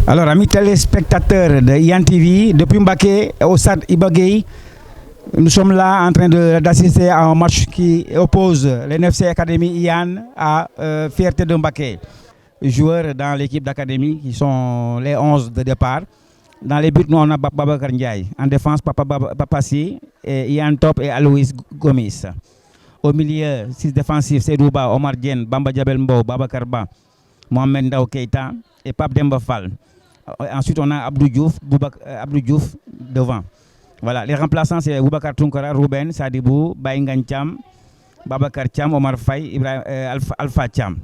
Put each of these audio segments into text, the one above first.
Alors, amis téléspectateurs de Ian TV, depuis Mbaké au stade Iba Gueye, nous sommes là en train d'assister à un match qui oppose l'NFC Academy Ian à Fierté de Mbaké. Joueurs dans l'équipe d'académie qui sont les 11 de départ. Dans les buts, nous on a Babacar Ndiaye. En défense, Papa Si, et Ian Top et Aloïs Gomis. Au milieu, 6 défensifs, Sedouba, Omar Diène, Bamba Diabel Mbo, Babacar Ba, Mohamed Ndao Keita et Pape Demba Fall. Ensuite, on a Abdou Diouf devant. Voilà, les remplaçants, c'est Boubacar Tunkara, Ruben, Sadibou, Baïngan Cham, Babacar Cham, Omar Faye, Alpha Cham.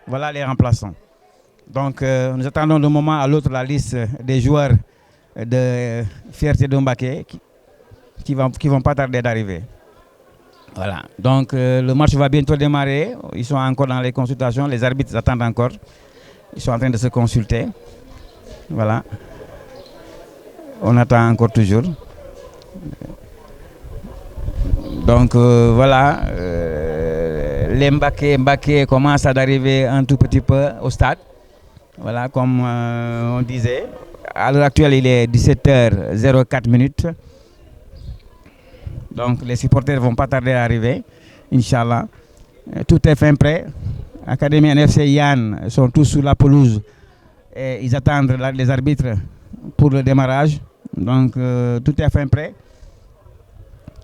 Voilà les remplaçants. Donc, nous attendons d'un moment à l'autre la liste des joueurs de Fierté de Mbaké qui vont pas tarder d'arriver. Voilà, donc le match va bientôt démarrer. Ils sont encore dans les consultations, les arbitres attendent encore. Ils sont en train de se consulter. Voilà. On attend encore toujours. Donc voilà, les Mbaké commencent à arriver un tout petit peu au stade. Voilà, comme on disait. À l'heure actuelle, il est 17h04. Donc les supporters ne vont pas tarder à arriver, Inch'Allah. Tout est fin prêt. Académie NFC Yann sont tous sur la pelouse et ils attendent les arbitres pour le démarrage. Donc tout est fin prêt.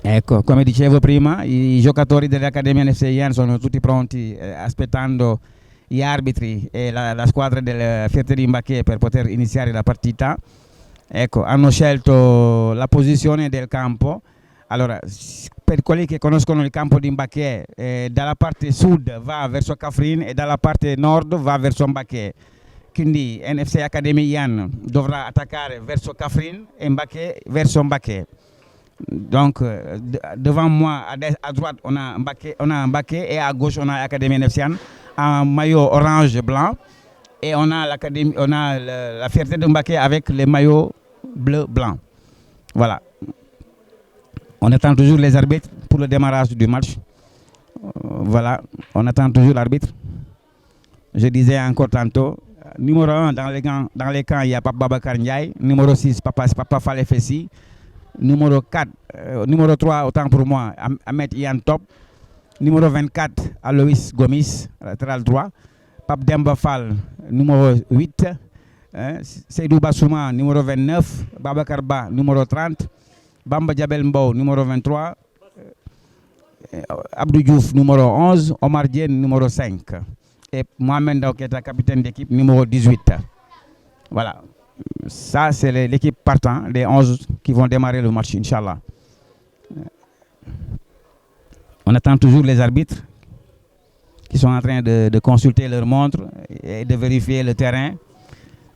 Ecco, come dicevo prima, i giocatori dell'Accademia NFC Yann sono tutti pronti aspettando gli arbitri e la squadra del Fierté di Mbaké per poter iniziare la partita. Ecco, hanno scelto la posizione del campo. Allora, per quelli che conoscono il campo di Mbaké, dalla parte sud va verso Kafrine e dalla parte nord va verso Mbaké. Quindi NFC Academy Yann dovrà attaccare verso Kafrine e Mbaké verso Mbaké. Donc, devant moi, à droite, on a Mbaké et à gauche, on a l'Académie NFC Yann en maillot orange-blanc. Et on a la Fierté de Mbaké avec les maillots bleu-blanc. Voilà. On attend toujours les arbitres pour le démarrage du match. Voilà, on attend toujours l'arbitre. Je disais encore tantôt, numéro 1 dans les camps, il y a Papa Babacar Ndiaye. Numéro 6, Papa Fallé Fessi. Numéro 3, autant pour moi, Ahmed Ian Top. Numéro 24, Aloïs Gomis, latéral droit. Pape Demba Fall, numéro 8. Seydou Bassouma, numéro 29. Babacar Ba, numéro 30. Bamba Diabel Mbo, numéro 23. Abdou Diouf, numéro 11. Omar Diène, numéro 5. Et Mohamed Ndao Keita, capitaine d'équipe, numéro 18. Voilà. Ça, c'est l'équipe partant, les 11 qui vont démarrer le match, Inch'Allah. On attend toujours les arbitres qui sont en train de consulter leur montre et de vérifier le terrain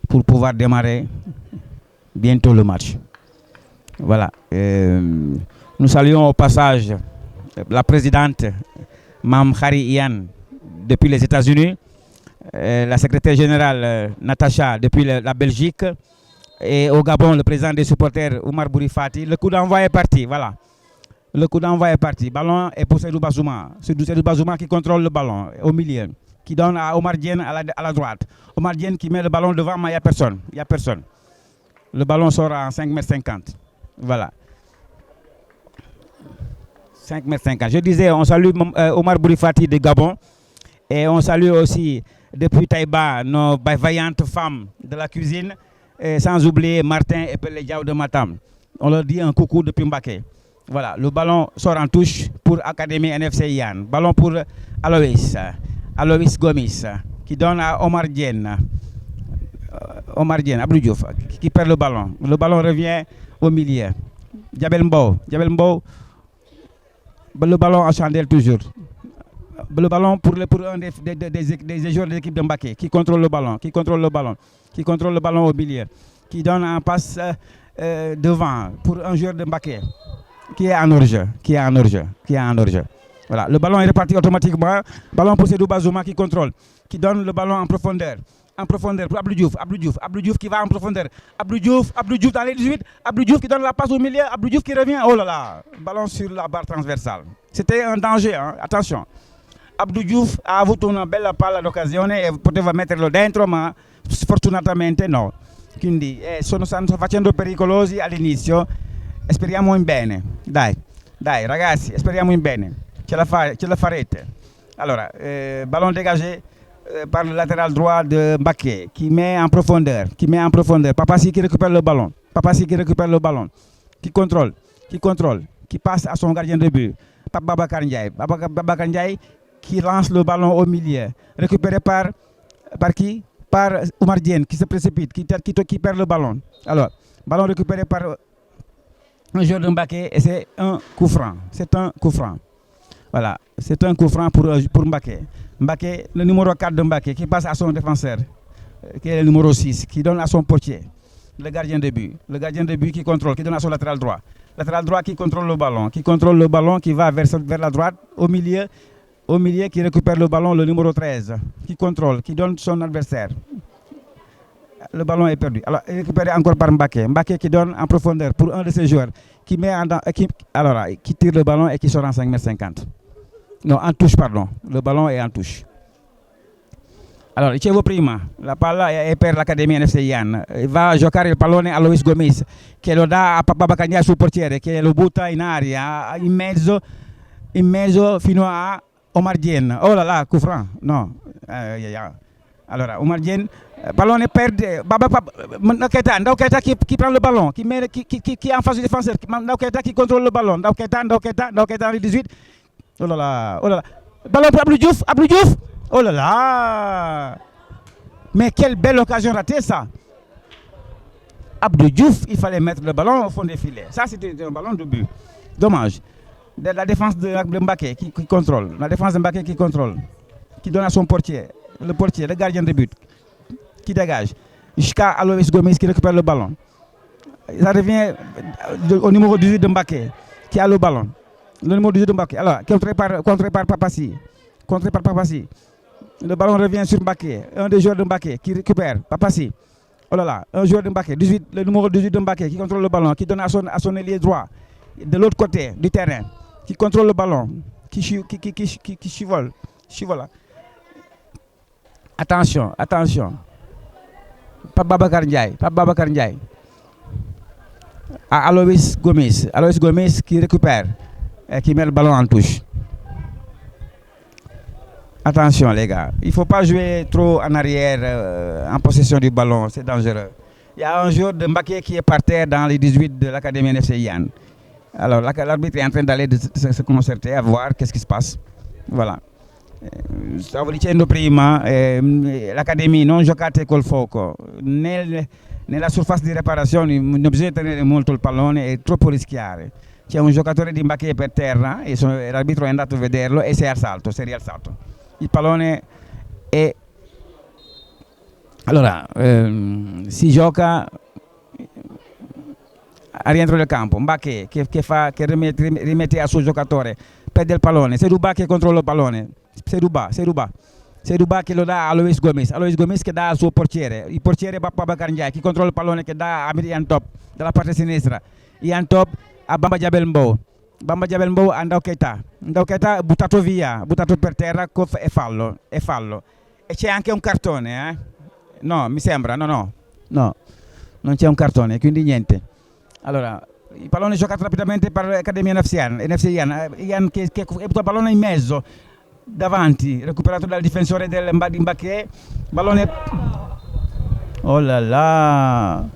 pour pouvoir démarrer bientôt le match. Voilà. Nous saluons au passage la présidente Mam Khari Ian depuis les États-Unis, la secrétaire générale Natacha depuis la Belgique et au Gabon le président des supporters Oumar Bourifati. Le coup d'envoi est parti, voilà. Le coup d'envoi est parti. Ballon est pour Seydou Bazouma. Seydou Bazouma qui contrôle le ballon au milieu, qui donne à Omar Diène à la droite. Omar Diène qui met le ballon devant, mais il n'y a personne. Il n'y a personne. Le ballon sort en 5,50 m. Voilà. 5,50 m. Je disais, on salue Omar Bourifati de Gabon et on salue aussi depuis Taïba nos vaillantes femmes de la cuisine, et sans oublier Martin et Pelé Diaw de Matam. On leur dit un coucou depuis Mbaké. Voilà, le ballon sort en touche pour Académie NFC Yann. Ballon pour Aloïs Gomis qui donne à Omar Diène. Abdou Diouf qui perd le ballon. Le ballon revient au milieu. Diabel Mbo, le ballon en chandelle toujours. Le ballon pour un des joueurs de l'équipe de Mbaké qui contrôle le ballon au milieu, qui donne un passe devant pour un joueur de Mbaké qui est en hors-jeu. Voilà, le ballon est reparti automatiquement. Ballon pour Seydou Bazouma qui contrôle, qui donne le ballon en profondeur pour Abdou Diouf qui va en profondeur. Abdou Diouf dans les 18. Abdou Diouf qui donne la passe au milieu. Abdou Diouf qui revient. Oh là là, ballon sur la barre transversale. C'était un danger, hein? Attention. Abdou Diouf ha avuto una bella palla d'occasione e poteva metterlo dentro, ma sfortunatamente no. Quindi stanno facendo pericolosi all'inizio, speriamo in bene. Dai ragazzi, speriamo in bene. Ce la farete. Alors, ballon dégagé par le latéral droit de Mbaké qui met en profondeur. Papassi qui récupère le ballon. Qui contrôle. Qui passe à son gardien de but. Babacar Ndiaye qui lance le ballon au milieu. Récupéré par qui? Par Oumar Diène qui se précipite, qui perd le ballon. Alors, ballon récupéré par un joueur de Mbaké et c'est un coup franc. Voilà, c'est un coup franc pour Mbaké. Mbaké, le numéro 4 de Mbaké qui passe à son défenseur, qui est le numéro 6, qui donne à son portier, le gardien de but. Le gardien de but qui contrôle, qui donne à son latéral droit. Latéral droit qui contrôle le ballon, qui va vers la droite, au milieu qui récupère le ballon, le numéro 13, qui contrôle, qui donne son adversaire. Le ballon est perdu. Alors, récupéré encore par Mbaké. Mbaké qui donne en profondeur pour un de ses joueurs, qui tire le ballon et qui sort en 5,50 m. Non, en touche, pardon. Le ballon est en touche. Alors, dicevo prima, la palla è per l'Accademia NFC Ian. Va a giocare il pallone a Luis Gomis, che lo dà a Babacar Ndiaye sul portiere, che lo butta in aria, in mezzo fino a Oumar Diène. Oh là là, coup franc. Non. Allora, Oumar Diène, pallone perde. Ndao Keita qui prend le ballon, qui est en face du défenseur. Ndao Keita qui contrôle le ballon. Ndao Keita en 18. Oh là là. Ballon pour Abdou Diouf. Oh là là. Mais quelle belle occasion ratée ça. Abdou Diouf, il fallait mettre le ballon au fond des filets. Ça, c'était un ballon de but. Dommage. De la défense de Mbaké qui contrôle. La défense de Mbaké qui contrôle. Qui donne à son portier. Le gardien de but. Qui dégage. Jusqu'à Alois Gomis qui récupère le ballon. Ça revient au numéro 18 de Mbaké qui a le ballon. Le numéro 18 de Mbaké. Alors, contré par Papassi. Le ballon revient sur Mbaké. Un des joueurs de Mbaké qui récupère. Papassi. Oh là là, un joueur de Mbaké. Le numéro 18 de Mbaké qui contrôle le ballon, qui donne à son ailier droit. De l'autre côté du terrain. Qui contrôle le ballon. Qui chivole. Attention. Pape Babacar Ndiaye. À Alois Gomis qui récupère et qui met le ballon en touche. Attention les gars, il ne faut pas jouer trop en arrière en possession du ballon, c'est dangereux. Il y a un joueur de Mbaké qui est par terre dans les 18 de l'Académie NFC Ian. Alors l'arbitre est en train d'aller se concerter à voir qu'est-ce qui se passe. Voilà. Stavo dicendo prima, l'Accademia non giocate col fuoco. Nella surface di riparazione non bisogna tenere molto il pallone, è troppo rischiare. C'è un giocatore di Mbaké per terra e l'arbitro è andato a vederlo e si è rialzato. Il pallone è... Allora, si gioca a rientro del campo. Mbaké che rimette al suo giocatore, perde il pallone. Serouba che controlla il pallone. Serouba che lo dà a Alois Gomis che dà al suo portiere. Il portiere Babacar Ndiaye che controlla il pallone che dà a Ian Top dalla parte sinistra. Ian Top a Bamba Diabel Mbow a Ndao Keita buttato per terra e fallo. E c'è anche un cartone, No, mi sembra, no, non c'è un cartone, quindi niente. Allora, il pallone è giocato rapidamente per l'Accademia NFC Ian che butta il pallone in mezzo, davanti, recuperato dal difensore di Mbaké, pallone... Oh là là!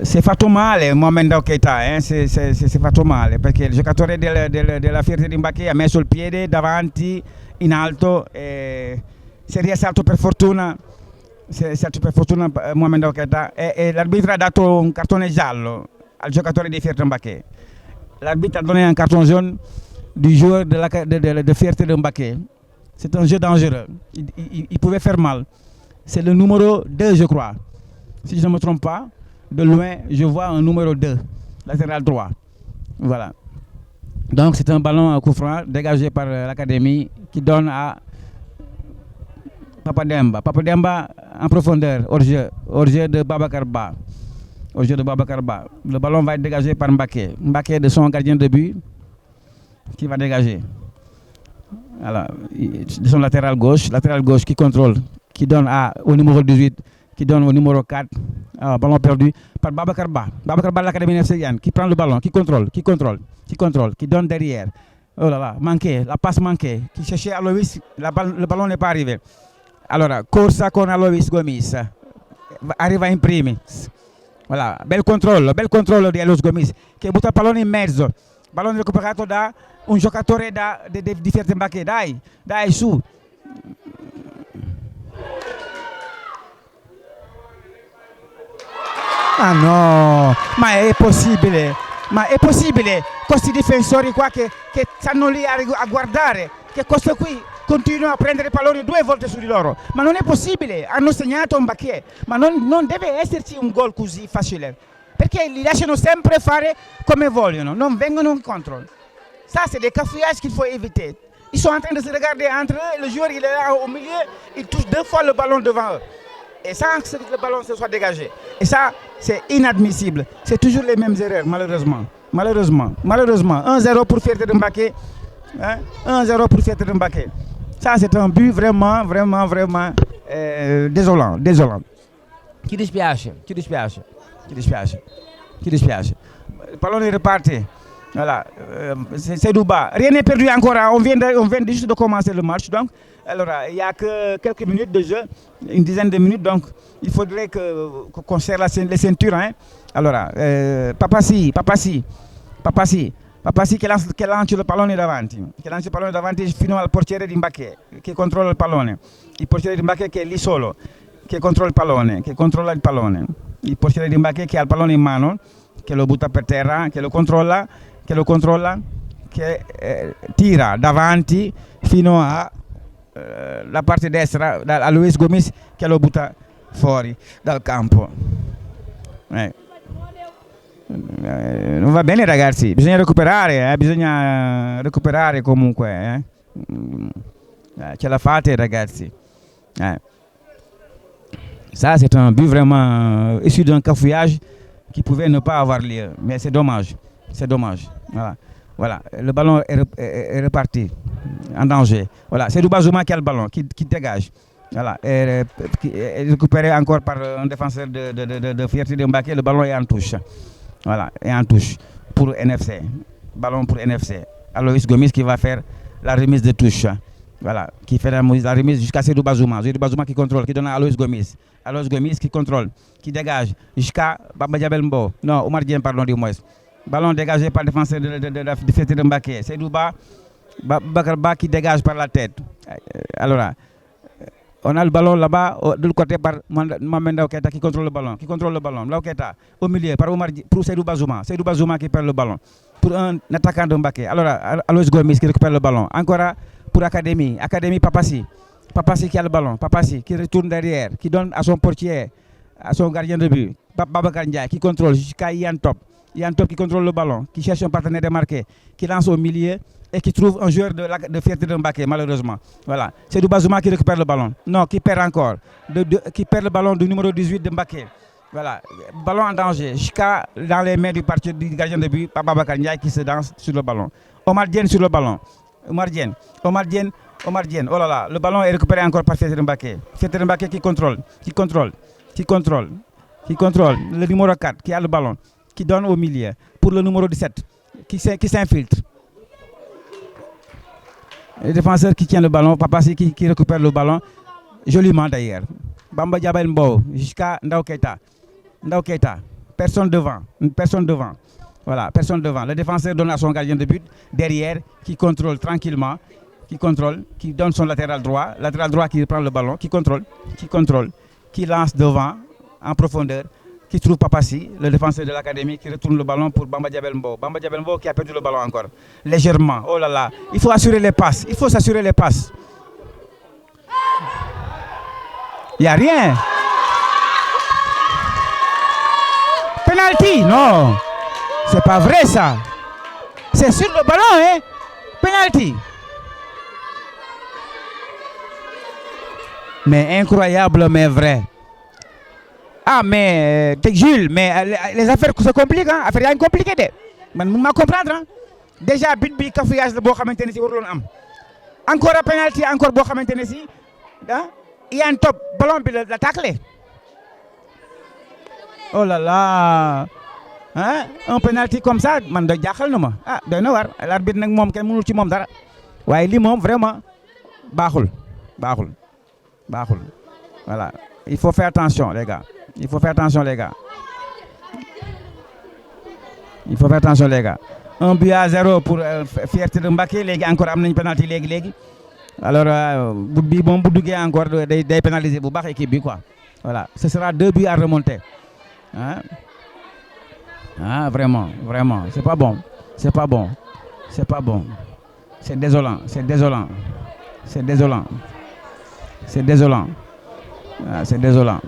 Si è fatto male Mohamed Ndao Keita, si è fatto male perché il giocatore della Fierte di Mbaké ha messo il piede davanti in alto e si è rialzato per fortuna Mohamed Ndao Keita e l'arbitro ha dato un cartone giallo al giocatore di Fierte Mbaké. L'arbitre a donné un carton jaune du joueur de Fierte de Mbaké. C'est un jeu dangereux, il pouvait faire mal. C'est le numéro 2 je crois, si je ne me trompe pas. De loin, je vois un numéro 2, latéral droit. Voilà. Donc c'est un ballon à coup franc dégagé par l'Académie qui donne à Papa Demba en profondeur, hors-jeu de Babacar Ba. Le ballon va être dégagé par Mbaké de son gardien de but qui va dégager. Alors, de son latéral gauche qui contrôle, qui donne au numéro 18, qui donne au numéro 4. Ah, ballon perdu par Babacar Ba. Babacar Ba de l'Académie NFC Yann qui prend le ballon, qui contrôle, qui donne derrière. Oh là là, manqué, la passe manquée, qui cherchait Alois, le ballon n'est pas arrivé. Allora, corsa con Alois Gomis, arriva in primi. Voilà, bel controllo di Alois Gomis, che butta il pallone in mezzo. Pallone recuperato da un giocatore di Fierté Mbacké. Dai, su. Ah no, ma è possibile questi difensori qua che stanno lì a guardare, che questo qui continua a prendere i palloni 2 volte su di loro, ma non è possibile, hanno segnato un Mbacké, ma non deve esserci un gol così facile, perché li lasciano sempre fare come vogliono, non vengono incontro. Ça c'est des cafouillages qu'il faut éviter. Ils sont en train de se regarder entre eux, le joueur il est là au milieu, il touche 2 fois le ballon devant eux. Et sans que le ballon se soit dégagé. Et ça, c'est inadmissible. C'est toujours les mêmes erreurs, malheureusement. 1-0 pour Fierté de Mbacké. 1-0 pour Fierté de Mbacké. Ça, c'est un but vraiment désolant. Qui dispiace. Le ballon est reparti. Voilà, c'est Douba. Rien n'est perdu encore. On vient juste de commencer le match. Donc, alors, il n'y a que quelques minutes de jeu, une dizaine de minutes. Donc, il faudrait qu'on serre les ceintures. Hein. Alors, Papassi che lancia il pallone davanti. Fino al portiere di Mbacké, che controlla il pallone. Il portiere di Mbacké che è lì solo, che controlla il pallone. Il portiere di Mbacké che ha il pallone in mano, che lo butta per terra, che lo controlla, che tira davanti fino a la parte destra, a Luis Gomis che lo butta fuori dal campo. Non va bene ragazzi, bisogna recuperare comunque. Ce la fate ragazzi. Ça c'est un but vraiment issu d'un cafouillage qui pouvait ne pas avoir lieu, mais c'est dommage. Voilà, le ballon est reparti en danger. Voilà, c'est Douba Zouma qui a le ballon, qui dégage. Voilà, est récupéré encore par un défenseur de Fierté de Mbacké. Le ballon est en touche. Voilà, est en touche pour NFC. Ballon pour NFC. Alois Gomis qui va faire la remise de touche. Voilà, qui fait la remise jusqu'à Douba Zouma. Douba Zouma qui contrôle, qui donne à Alois Gomis. Alois Gomis qui contrôle, qui dégage jusqu'à Bamba Diabel Mbo. Non, Omar Dieng, pardon, du moins. Ballon dégagé par le défenseur de Fierté de Mbacké. C'est Douba Bakarba qui dégage par la tête. Alors, on a le ballon là-bas, de l'autre côté par Mohamed Ndao Keita qui contrôle le ballon. Ndao Keita, au milieu, par Omar Dieng, pour Seydou Bazouma. Seydou Bazouma qui perd le ballon. Pour un attaquant de Mbacké. Alors, Alois Gomis qui récupère le ballon. Encore pour Académie Papassi. Papassi qui a le ballon. Papassi qui retourne derrière, qui donne à son portier, à son gardien de but. Babacar Ndiaye qui contrôle jusqu'à Yann Top. Yann Top qui contrôle le ballon, qui cherche un partenaire démarqué, qui lance au milieu et qui trouve un joueur de Fierté de Mbacké, malheureusement. Voilà, c'est Douba Zouma qui récupère le ballon. Non, qui perd encore. Qui perd le ballon du numéro 18 de Mbacké. Voilà, ballon en danger, jusqu'à dans les mains du gardien de but, Babacar Ndiaye qui se danse sur le ballon. Omar Dieng sur le ballon. Omar Dieng. Oh là là, le ballon est récupéré encore par Fierté de Mbacké. Fierté de Mbacké qui contrôle. Le numéro 4 qui a le ballon, qui donne au milieu pour le numéro 17 qui s'infiltre. Le défenseur qui tient le ballon, Papassi qui récupère le ballon, joliment d'ailleurs. Bamba Diabel Mbo jusqu'à Ndao Keita. Personne devant. Voilà, personne devant. Le défenseur donne à son gardien de but derrière qui contrôle tranquillement, qui donne son latéral droit qui prend le ballon, qui contrôle, qui lance devant en profondeur, qui trouve Papassi, le défenseur de l'Académie, qui retourne le ballon pour Bamba Diabel Mbo. Bamba Diabel Mbo qui a perdu le ballon encore, légèrement. Oh là là, il faut s'assurer les passes. Il n'y a rien. Penalty, non. C'est pas vrai ça. C'est sur le ballon, hein. Penalty. Mais incroyable, mais vrai. Ah, mais Jules, mais les affaires se compliquent, hein. Affaire yaa ngi compliqué de. Man mun ma comprendre, hein. Déjà but bi cafouillage la boo xamante ne si waruloon am. Encore un penalty, encore boo xamante ne si ah Yann Top ballon bi la taclé. Oh là là. Hein? Un penalty comme ça man da jaaxal na ma ah doy na war l'arbitre nag moom kenn mënul ci moom dara waaye lii moom vraiment baaxul voilà il faut faire attention les gars il faut faire attention les gars 1-0 pour Fierté de Mbacké léegi encore am nañ penalty léegi alors bii moom bu duggee encore day pénaliser bu baax équipe bi quoi voilà ce sera 2 buts à remonter hein. Ah vraiment c'est pas bon c'est désolant ah, c'est désolant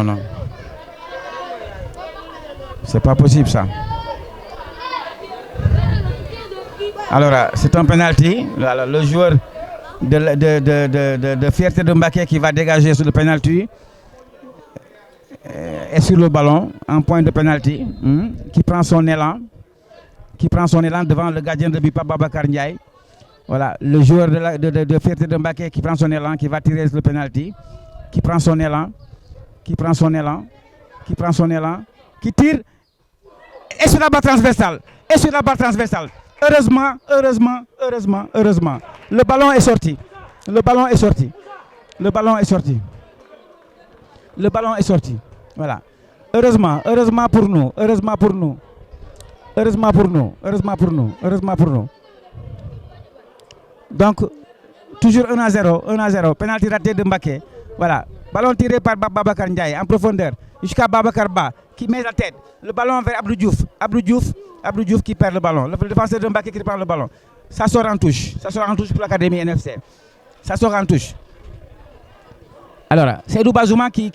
non c'est pas possible ça. Alors c'est un penalty. Voilà, le joueur de Fierté de Mbacké qui va dégager sur le penalty est sur le ballon en point de penalty qui prend son élan devant le gardien de but Babacar Ndiaye. Voilà, le joueur de Fierté de Mbacké qui prend son élan, qui va tirer sur le penalty, qui prend son élan, qui tire et sur la barre transversale. Heureusement, le ballon est sorti. Voilà. Heureusement pour nous. Donc, toujours 1-0, penalty raté de Mbacké. Voilà. Ballon tiré par Babacar Ndiaye en profondeur jusqu'à Babacar Ba qui met la tête. Le ballon vers Abdou Diouf qui perd le ballon. Le défenseur de Mbacké qui prend le ballon. Ça sort en touche pour l'Académie NFC. Alors, Seydou Bazouma qui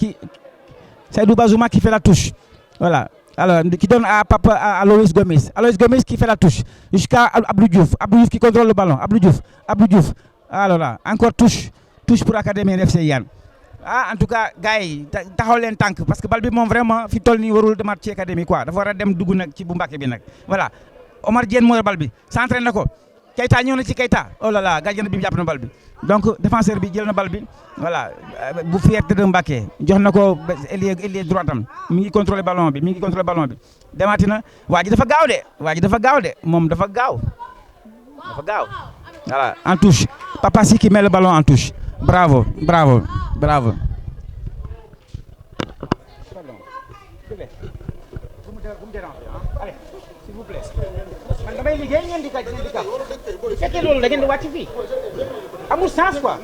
fait la touche. Voilà. Alors, qui donne à Aloïs Gomis. Aloïs Gomis qui fait la touche jusqu'à Abdou Diouf. Abdou Diouf qui contrôle le ballon. Abdou Diouf. Alors là, encore touche pour l'Académie NFC Yann. Ah, en tout cas gars yi taxaw leen tànk parce que bal bi moom vraiment fi toll nii warul demaat ci académie quoi dafa war a dem dugg nag ci bu Mbacké bi nag voilà Omar Diène mooy bal bi centré na ko Keita ñëw na ci Keita oh là là gardien bi jàpp na bal bi donc défenseur bi jël na bal bi voilà bu Fierté de Mbacké jox na ko ailier droit am mi ngi contrôler ballon bi demaati na waa ji dafa gaaw de moom dafa gaaw voilà en touche Papa Si qui met le ballon en touche bravo. Pardon. Vous me dérangez, hein? Allez, s'il vous plaît. Man damay liggéey ngeen di kàcc bu fekkee loolu da ngeen di wàcc fii amul sens quoi.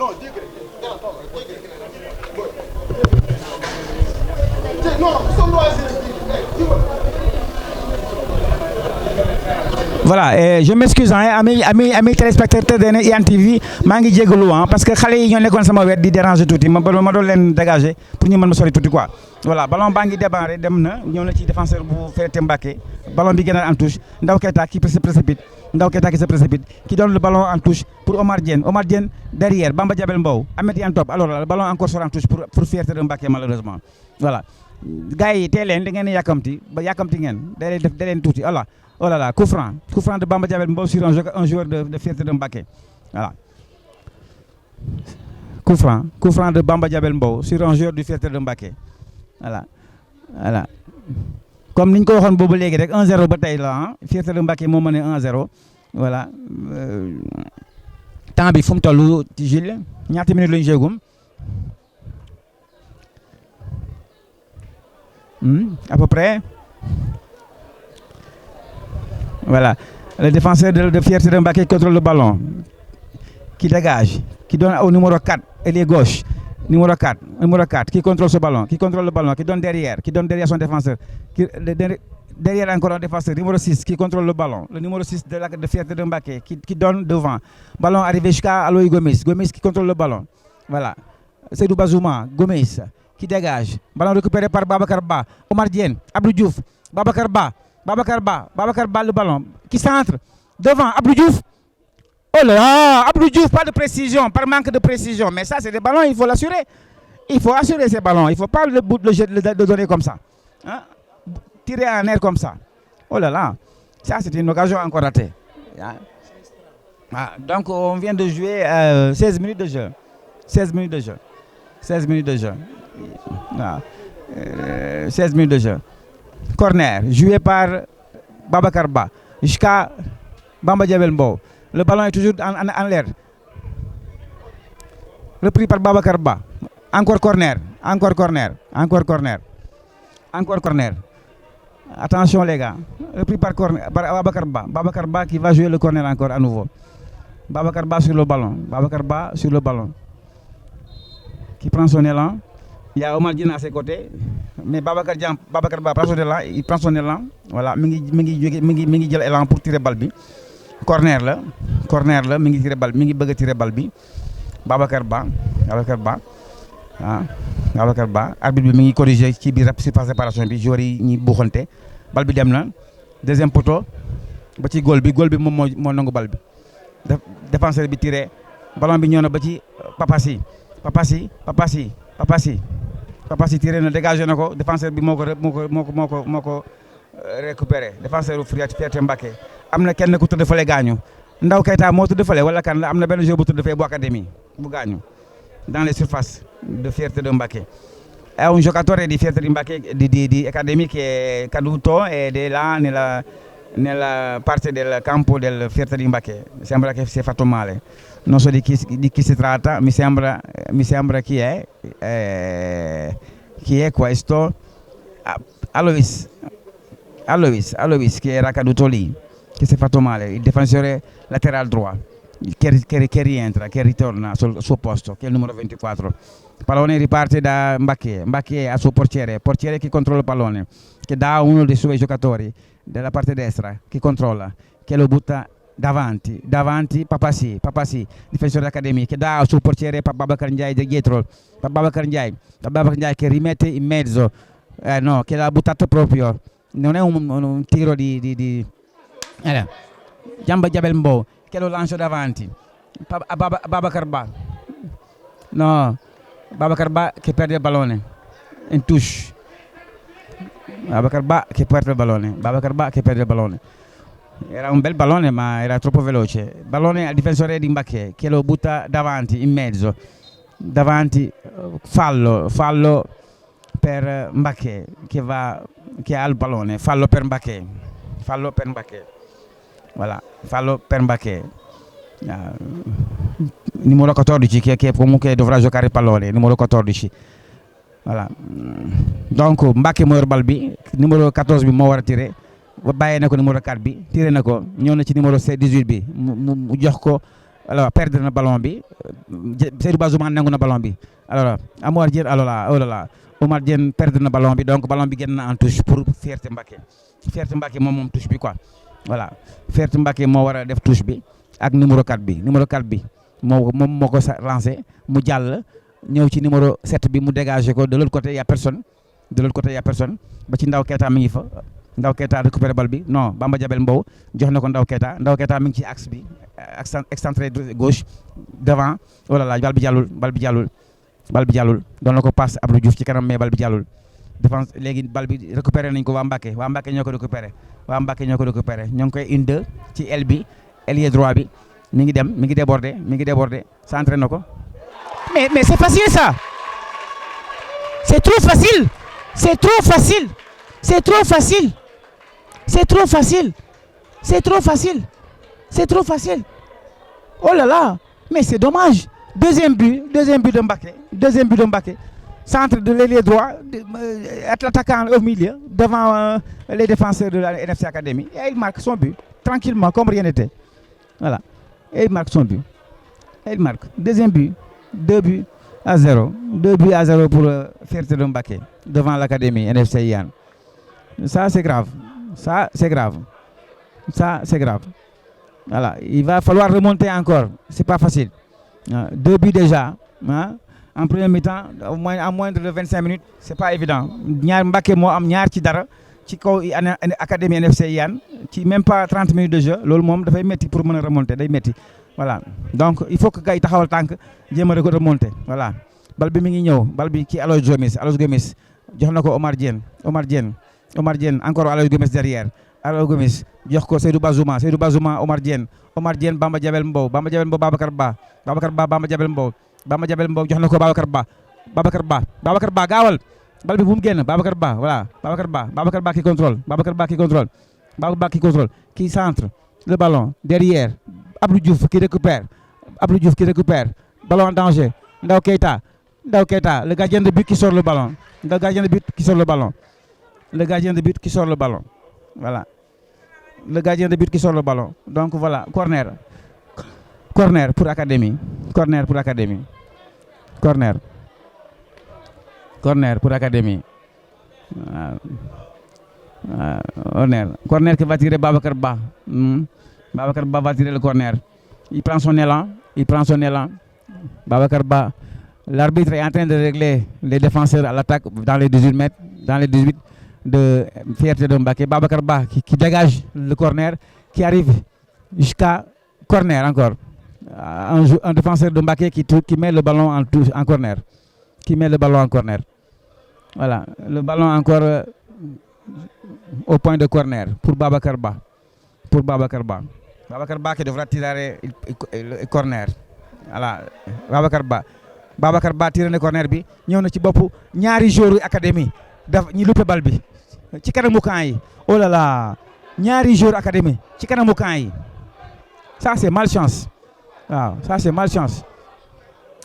Voilà je m'excuse amis téléspectateurs de IYAN TV maa ngi jégalu parce que xale yi ñoo nekkoon sama wet di déranger tuuti ma doon leen dégager pour ñu mën ma sori tuuti quoi. Voilà ballon baa ngi débarré dem na ñëw na ci défenseur bu Fierté Mbacké ballon bi génnaat en touche Ndaw Keita qui se précipite qui donne le ballon en touche pour Omar Diène derrière Bamba Diabel Mbow Ahmed Yan Top alors là le ballon encore sort en touche pour Fierté de Mbacké malheureusement voilà gars yi tey leen da ngeen yàkkamti ngeen da leen tuuti voilà. Oh là là, coup franc de Bamba Diabel Mbow sur un joueur de Fierté de Mbacké. Voilà. Coup franc de Bamba Diabel Mbow sur un joueur du Fierté de Mbacké. Voilà. Comme niñ ko waxoon boobu léegi rek 1-0 ba tey la Fierté de Mbacké moo mené 1-0. Voilà. Temps bi fu mu toll ci Jules ñaata minutes lañu jéegum. À peu près. Voilà, le défenseur de Fierté de Mbacké qui contrôle le ballon, qui dégage, qui donne au numéro 4, ailier gauche, numéro 4, qui contrôle ce ballon, qui contrôle le ballon, qui donne derrière son défenseur, derrière encore un défenseur, numéro 6, qui contrôle le ballon, le numéro 6 de Fierté de Mbacké, qui donne devant, ballon arrivé jusqu'à Aloïs Gomis qui contrôle le ballon, voilà, Seydou Bazouma, Gomis, qui dégage, ballon récupéré par Babacar Ba, Omar Diène, Abdou Diouf, Babacar Ba, le ballon, qui centre, devant, Abdou Diouf. Oh là là, Abdou Diouf, pas de précision, par manque de précision. Mais ça, c'est des ballons, il faut l'assurer. Il faut assurer ces ballons, il ne faut pas le donner comme ça. Hein? Tirer en air comme ça. Oh là là, ça, c'est une occasion encore ratée. Ah, donc on vient de jouer 16 minutes de jeu. 16 minutes de jeu. 16 minutes de jeu. Ah, 16 minutes de jeu. Corner, joué par Babacar Ba jusqu'à Bamba Diabel Mbow. Le ballon est toujours en l'air. Repris par Babacar Ba. Encore corner, encore corner, encore corner. Encore corner. Attention les gars. Repris par Babacar Ba. Babacar Ba qui va jouer le corner encore à nouveau. Babacar Ba sur le ballon. Babacar Ba sur le ballon. Qui prend son élan. Il y a Omar Dieng à ses côtés. Mais Babacar Ba prend son élan. Il prend son élan. Voilà. Mingi jël élan pour tirer balle bi. Corner là. Corner là. Mingi tirer balle. Mingi bëgg tirer balle bi. Babacar Ba. Babacar Ba. Ah. Babacar Ba. Arbitre bi mingi corriger ci biir surface réparation bi. Joueur yi ñi buuxante. Balle bi dem na. Deuxième poteau. Ba ci goal bi moom moo nangu balle bi. Défenseur bi tiré. Ballon bi ñëw na ba ci Papassi tiré na dégagé na ko défenseur bi moo ko récupéré défenseur Fierté Mbacké am na kenn ku tëdd fële gaañu Ndaw Keita moo tëdd fële wala kan la am na benn joueur bu tëdd fee bu académie bu gaañu dans les surfaces de Fierté de Mbacké. È un giocatore di Fierté di Mbacké di Academy che è caduto ed è là nella parte del campo del Fierté di Mbacké. Sembra che si è fatto male. Non so di chi si tratta, mi sembra chi è questo. Alois che era caduto lì, che si è fatto male, il difensore lateral droit che rientra, che ritorna sul suo posto, che è il numero 24. Il pallone riparte da Mbacké al suo portiere che controlla il pallone, che dà a uno dei suoi giocatori della parte destra, che controlla, che lo butta davanti Papassi, difensore dell'Academia, che dà sul portiere Babacar Ndiaye dietro, Babacar Ndiaye che rimette in mezzo, no, che l'ha buttato proprio, non è un tiro di Bamba Diabel Mbow che lo lancia davanti, Babacar Ba, no, Babacar Ba che perde il pallone, in touche, Babacar Ba che perde il pallone. Era un bel pallone ma era troppo veloce. Pallone al difensore di Mbacké che lo butta davanti, in mezzo. Davanti, fallo per Mbacké che ha il pallone. Fallo per Mbacké. Voilà, fallo per Mbacké. Numero 14 che comunque dovrà giocare il pallone, numero 14. Voilà. Donc Mbacké moo yor bal bi, numero 14 bi moo war a tiré. Bàyyee na ko numéro 4 bi tiré na ko ñëw na ci numéro 18 bi mu jox ko alors perdre na ballon bi Seydou Bazouma nangu na ballon bi alors Omar Dieng Omar Dieng perdre na ballon bi donc ballon bi génn na en touche pour Fierté Mbacké moom touche bi quoi voilà Fierté Mbacké moo war a def touche bi ak numéro 4 bi moom moo ko lancé mu jàll ñëw ci numéro 7 bi mu dégagé ko de l'autre côté y a personne ba ci Ndaw Keita mi ngi fa. Ndaw Keita récupéré bal bi non Bamba Diabel Mbow jox na ko Ndaw Keita mi ngi ci axe bi excentré gauche devant oh là là bal bi jàllul doon na ko passe Abdou Diouf ci kanam mais bal bi jàllul défense léegi bal bi récupéré nañ ko waa Mbacké ñoo ko récupéré ñoo ngi koy 1-2 ci aile bi ailier droit bi mi ngi débordé centré na ko mais c'est facile ça, c'est trop facile. Oh là là, mais c'est dommage. Deuxième but de Mbacké. Centre de l'ailier droit, l'attaquant au milieu, devant les défenseurs de la NFC Academy. Et il marque son but, tranquillement, comme rien n'était. Voilà. Et il marque son but. Deuxième but, 2-0. 2-0 pour Fierté de Mbacké, devant l'Académie NFC Yann. Ça, c'est grave. Voilà, il va falloir remonter encore. C'est pas facile. 2 buts déjà. En première mi-temps, à moins de 25 minutes, c'est pas évident. Mbacké moo am ñaar ci dara ci kaw Académie NFC Yann ci même pas 30 minutes de jeu. Loolu moom dafay métti pour mën a remonter day métti. Voilà, donc il faut que gars yi taxawal tànk jéem a remonter. Voilà, bal bi mi ngi ñëw bal bi ci Alois Gomis jox na ko Omar Dieng encore Alois Gomis derrière Aliou Gomis jox ko Seydou Bazouma Omar Diène Bamba Diabel Mbow Babacar Ba Bamba Diabel Mbow jox na ko Babacar Ba gaawal bal bi bu mu génn Babacar Ba voilà Babacar Ba qui contrôle qui centre le ballon derrière Abdou Diouf qui récupère ballon en danger Ndaw Keita le gardien de but qui sort le ballon voilà le gardien de but qui sort le ballon donc voilà corner pour Académie corner pour Académie corner qui va tirer Babacar Ba va tirer le corner il prend son élan Babacar Ba l'arbitre est en train de régler les défenseurs à l'attaque dans les 18 mètres de Fierté de Mbacké. Babacar Ba qui dégage le corner qui arrive jusqu'à corner encore un défenseur de Mbacké qui met le ballon en corner voilà le ballon encore au point de corner pour Babacar Ba qui devra tirer le corner voilà Babacar Ba tiré na corner bi ñëw na ci bopp ñaari joueurs Académie daf ñi loupé bal bi ci kanamu camp yi oh là là ñaari joueurs Académie ci kanamu camp yi ça c'est malchance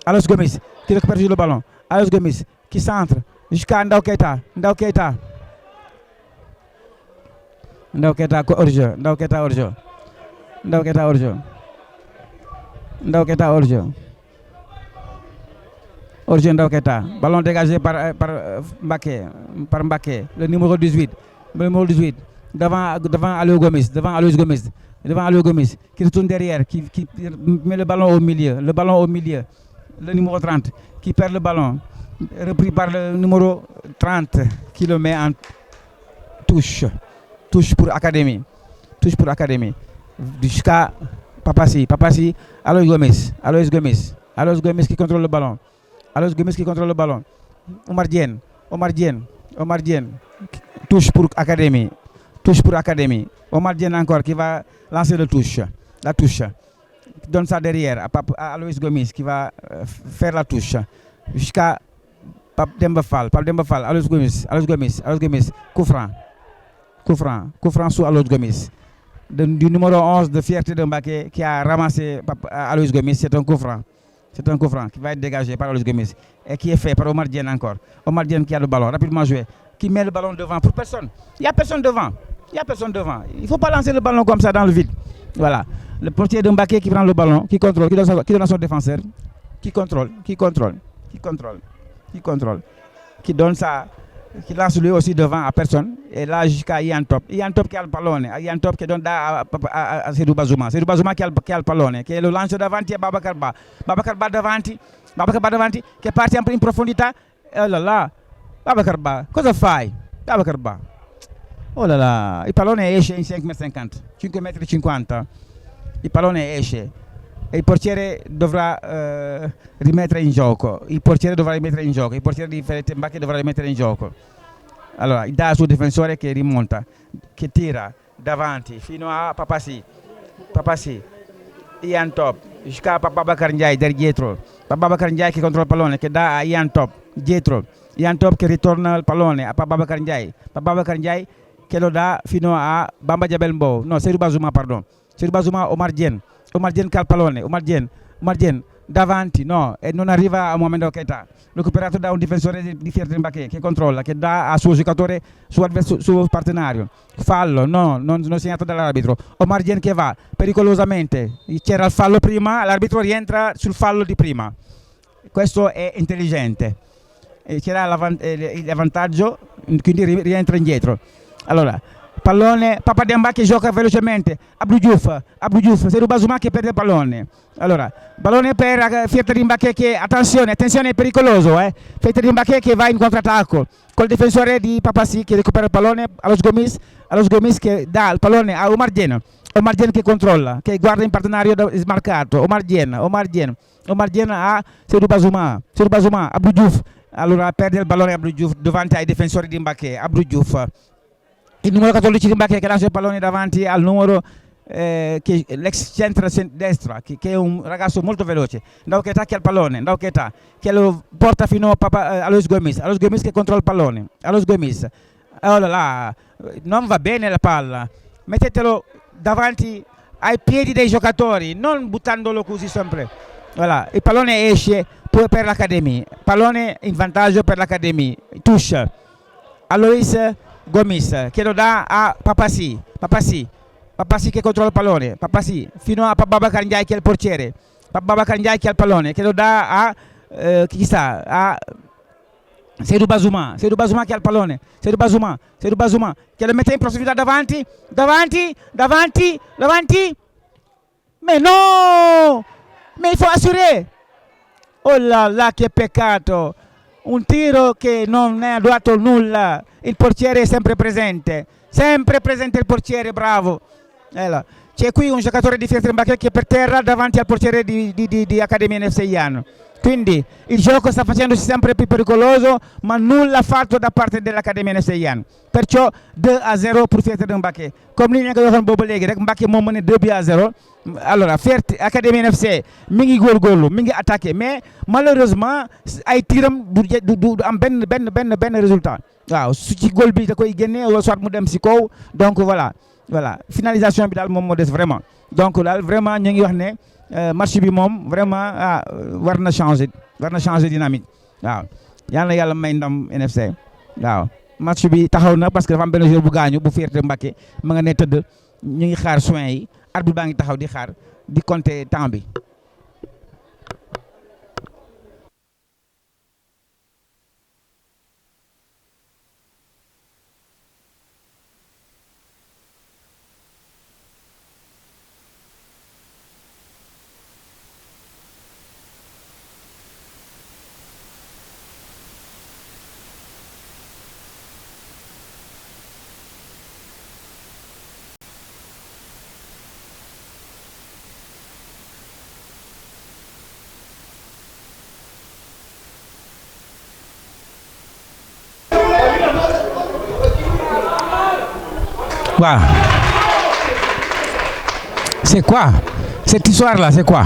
Aliou Gomis qui récupère le ballon Aliou Gomis qui centre jusqu'à Ndaw Keita hors-jeu Ndaw Keita ballon dégagé par Mbacké le numéro 18 devant Aliou Gomis qui retourne derrière qui met le ballon au milieu le numéro 30 qui perd le ballon repris par le numéro 30 qui le met en touche pour Académie jusqu'à Papassi Aliou Gomis qui contrôle le ballon Omar Diène touche pour Académie Omar Diène encore qui va lancer la touche qui donne ça derrière à Aliou Gomis qui va faire la touche jusqu'à Pape Demba Fall Aliou Gomis coup franc sous Aliou Gomis du numéro 11 de Fierté de Mbacké qui a ramassé Aliou Gomis. C'est un coup franc qui va être dégagé par Aliou Gomis et qui est fait par Omar Diène encore. Omar Diène qui a le ballon, rapidement joué, qui met le ballon devant pour personne. Il n'y a personne devant. Il ne faut pas lancer le ballon comme ça dans le vide. Voilà. Le portier de Mbacké qui prend le ballon, qui contrôle, qui donne à son défenseur, qui contrôle, qui donne ça, qui lance lui aussi devant à personne. Et là jusqu'à Ian Top qui a le ballon, Ian Top qui donne à Seydou Bazouma qui a le ballon, qui est le lanceur davanti à Babacar Ba davanti, qui est parti in profondità. Oh là là, Babacar Ba, cosa fai? Babacar Ba, oh là là, il pallone esce in 5,50 m, il pallone esce e il portiere dovrà rimettere in gioco, il portiere di Fierté Mbacké dovrà rimettere in gioco. Allora, dà al suo difensore che rimonta, che tira davanti fino a Papassi, Ian Top, jusqu'à Babacar Ndiaye dietro. Babacar Ndiaye che controlla il pallone, che dà a Ian Top dietro. Ian Top che ritorna il pallone a Babacar Ndiaye. Babacar Ndiaye che lo dà fino a Bamba Diabel Mbow. No, Seydou Bazouma, Omar Diène che ha il pallone. Omar Diène davanti, no, e non arriva a Mohamed Keita. Recuperato da un difensore di Fierté Mbacké che controlla, che dà al suo giocatore, suo partenario. Fallo, no, non segnato dall'arbitro. Omar Diène che va pericolosamente. C'era il fallo prima, l'arbitro rientra sul fallo di prima. Questo è intelligente. C'era l'avvantaggio, quindi rientra indietro. Allora, pallone, Papa Demba che gioca velocemente, Abdou Diouf, Seydou Bazouma che perde il pallone. Allora, pallone per Fierté Mbacké che, attenzione, è pericoloso, Fierté Mbacké che va in contrattacco, col difensore di Papassi che recupera il pallone, Aliou Gomis che dà il pallone a Omar Diène che controlla, che guarda in partenario smarcato, Omar Diène a Seydou Bazouma, Abdou Diouf, allora perde il pallone Abdou Diouf davanti ai difensori di Mbacké, Abdou Diouf il numero 14 di Mbacké che lancia il pallone davanti al numero l'ex centro destra che è un ragazzo molto veloce. Ndao Keita che ha il pallone, Ndao Keita che lo porta fino a Alois Gomis che controlla il pallone, Alois Gomis, oh là là, non va bene la palla, mettetelo davanti ai piedi dei giocatori, non buttandolo così sempre. Voilà, il pallone esce per l'Académie, pallone in vantaggio per l'Académie, touche Alois Gomis che lo dà a Papassi che controlla il pallone, Papassi fino a Babacar Ndiaye che è il portiere, Babacar Ndiaye che ha il pallone che lo dà a chi sta, a Seydou Bazouma che ha il pallone, Seydou Bazouma che lo mette in profondità davanti, mais non, mais il faut assurer, oh là là che peccato, un tiro che non è dato nulla, il portiere è sempre presente il portiere, bravo. C'è qui un giocatore di Fiat Mbacké che è per terra davanti al portiere di Academia NFC Ian. Quindi il gioco sta facendosi sempre più pericoloso, ma nulla fatto da parte dell'Academia NFC Ian. Perciò 2-0 pour Fiat Mbacké. Comme li ñu ko waxoon boobu léegi rek Mbacké moo mené 2-0. Alors Fiat Academia NFC mi ngi góorgóorlu mi ngi attaqué mais malheureusement ay tiram du am benn résultat. waaw su ci góol bi da koy génne wala soit mu dem si kaw donc voilà finalisation bi daal moom moo des vraiment donc daal vraiment ñu ngi wax ne match bi moom vraiment war na changer dynamique waaw yàlla may ndam NFC waaw match bi taxaw na parce que dafa am benn joueur bu gaañu bu Fierté Mbacké ma nga ne tëdd ñu ngi xaar soins yi arbitre baa ngi taxaw di xaar di compter temps bi. Wow. C'est quoi cette histoire-là, c'est quoi?